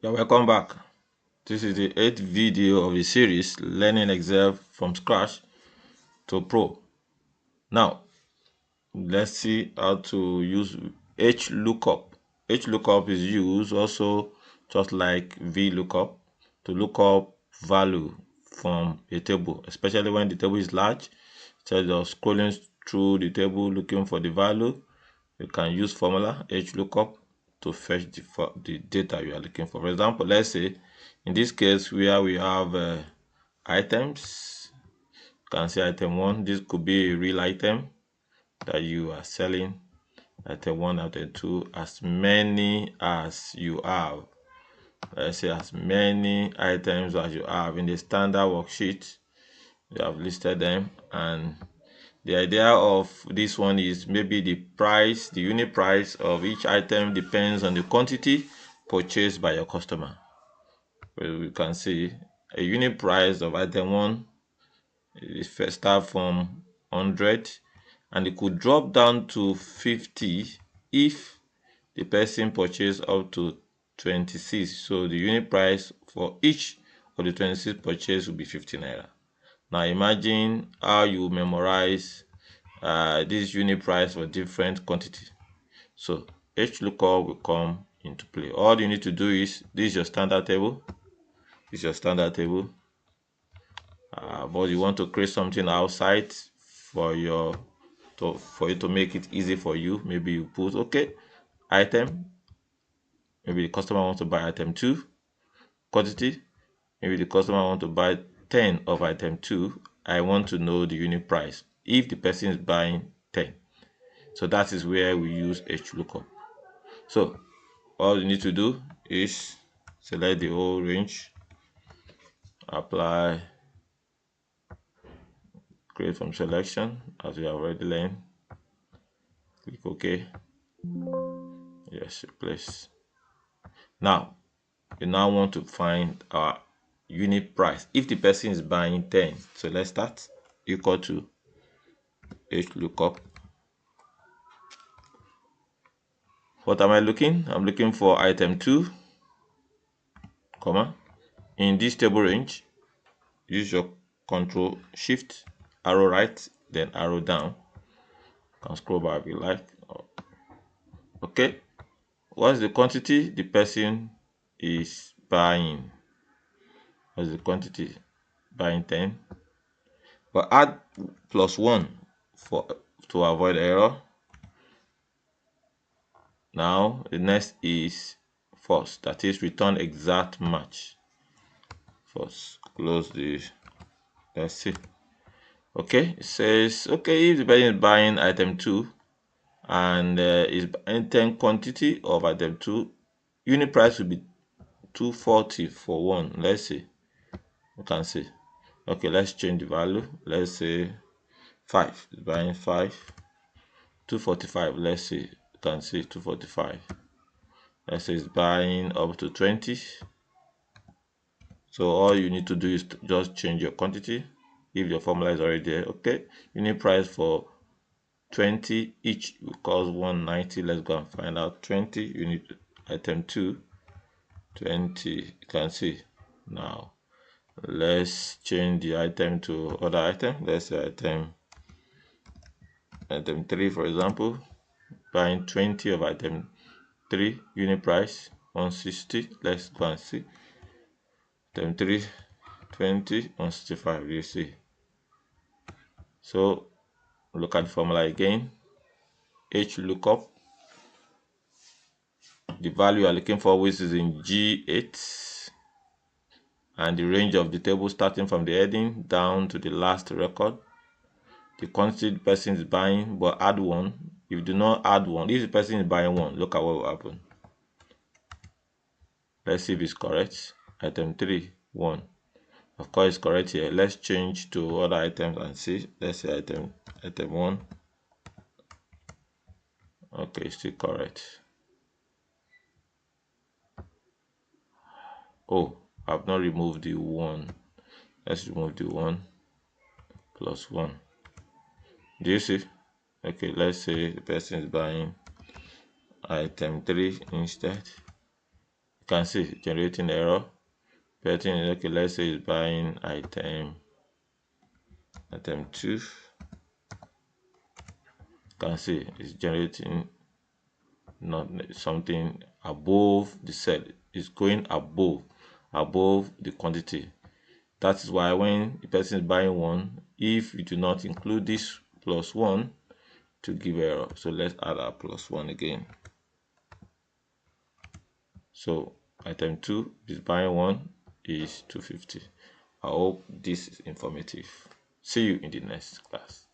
Yeah, welcome back. This is the eighth video of the series Learning Excel from Scratch to Pro. Now, let's see how to use Hlookup. Hlookup is used also just like VLOOKUP to look up value from a table, especially when the table is large. Instead of scrolling through the table looking for the value, you can use formula Hlookup to fetch the data you are looking for. For example, let's say in this case where we have items, you can say item 1. This could be a real item that you are selling. Item 1, item 2, as many as you have. Let's say as many items as you have in the standard worksheet. You have listed them, and the idea of this one is maybe the price, the unit price of each item depends on the quantity purchased by your customer. Well, we can see a unit price of item 1 is first start from 100 and it could drop down to 50 if the person purchased up to 26. So the unit price for each of the 26 purchase will be 50 naira. Now imagine how you memorize this unit price for different quantity. So Hlookup will come into play. All you need to do is, this is your standard table. This is your standard table. But you want to create something outside for you to make it easy for you. Maybe you put item. Maybe the customer wants to buy item 2 quantity. Maybe the customer wants to buy 10 of item 2. I want to know the unit price if the person is buying 10. So that is where we use Hlookup. So all you need to do is select the whole range, apply, create from selection as we have already learned. Click OK. Yes, replace. Now we now want to find our unit price if the person is buying 10. So let's start equal to Hlookup. What am I looking? I'm looking for item 2, comma. In this table range, use your Control Shift, arrow right, then arrow down. You can scroll back if you like. Okay. What's the quantity the person is buying? What's the quantity? Buying 10. But add +1 to avoid error. Now the next is false, that is return exact match. False. Close this. Let's see. Okay, it says okay, if the person is buying item 2 and is buying 10 quantity of item 2, unit price will be 240 for one. Let's see. You can see. Okay, let's change the value. Let's say 5. Is buying 5. 245. Let's see. You can see 245. Let's say it's buying up to 20. So all you need to do is to just change your quantity if your formula is already there. Okay, unit price for 20 each will cost 190. Let's go and find out 20 unit item 2, 20. You can see. Now let's change the item to other item. Let's say item 3, for example. Buying 20 of item 3, unit price 160. Let's go and see. Item 3, 20, 165. You see. So look at the formula again. Hlookup. The value you are looking for, which is in G8, and the range of the table starting from the heading down to the last record. The quantity the person is buying, but add 1. If you do not add 1, if the person is buying 1, look at what will happen. Let's see if it's correct. Item 3, 1. Of course, it's correct here. Let's change to other items and see. Let's say item 1. Okay, still correct. Oh, I've not removed the 1. Let's remove the 1 plus 1. Do you see? Okay, let's say the person is buying item 3 instead. You can see generating error. Person, okay, let's say is buying item 2. Can see it's generating not something above the cell. It's going above the quantity. That is why when the person is buying one, if you do not include this +1 to give error. So let's add our +1 again. So item 2 is buying one is 250. I hope this is informative. See you in the next class.